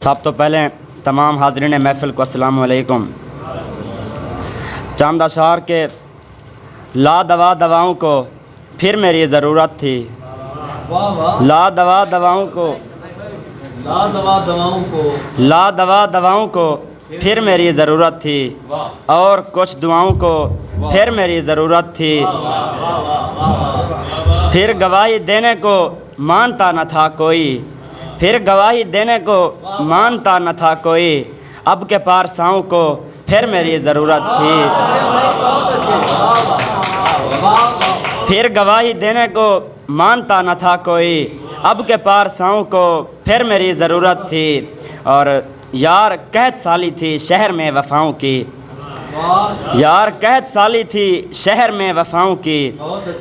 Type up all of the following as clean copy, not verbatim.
सब तो पहले तमाम हाज़रीन महफ़िल को अस्सलामु अलैकुम। चंद अशार के ला दवा दवाओं को फिर मेरी ज़रूरत थी। ला दवा दवाओं को ला दवा दवाओं को फिर मेरी ज़रूरत थी, और कुछ दुआओं को फिर मेरी ज़रूरत थी। फिर गवाही देने को मानता न था कोई, फिर गवाही देने को मानता न था कोई। अब के पारसाओं को फिर मेरी ज़रूरत थी। फिर गवाही देने को मानता न था कोई, अब के पारसाओं को फिर मेरी ज़रूरत थी। और यार कहत साली थी शहर में वफ़ाओं की, यार कहत साली थी शहर में वफ़ाओं की।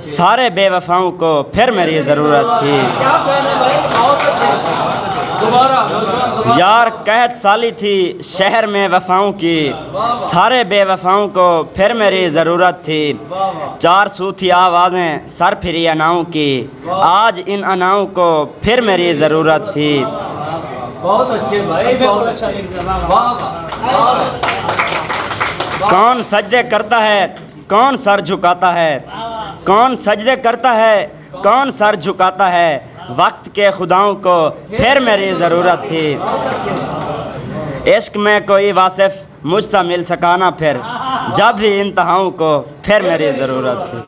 सारे बेवफ़ाओं को फिर मेरी ज़रूरत थी। यार कहत साली थी शहर में वफ़ाओं की, सारे बेवफ़ाओं को फिर मेरी ज़रूरत थी। चार सू थी आवाज़ें सर फिरी अनाओं की, आज इन अनाओं को फिर मेरी ज़रूरत थी। बहुत अच्छे भाई, बहुत अच्छा। कौन सजदे करता है, कौन सर झुकाता है, कौन सजदे करता है, कौन सर झुकाता है। वक्त के खुदाओं को फिर मेरी ज़रूरत थी। इश्क में कोई वासिफ़ मुझसे मिल सका ना फिर, जब भी इंतहाओं को फिर मेरी ज़रूरत थी।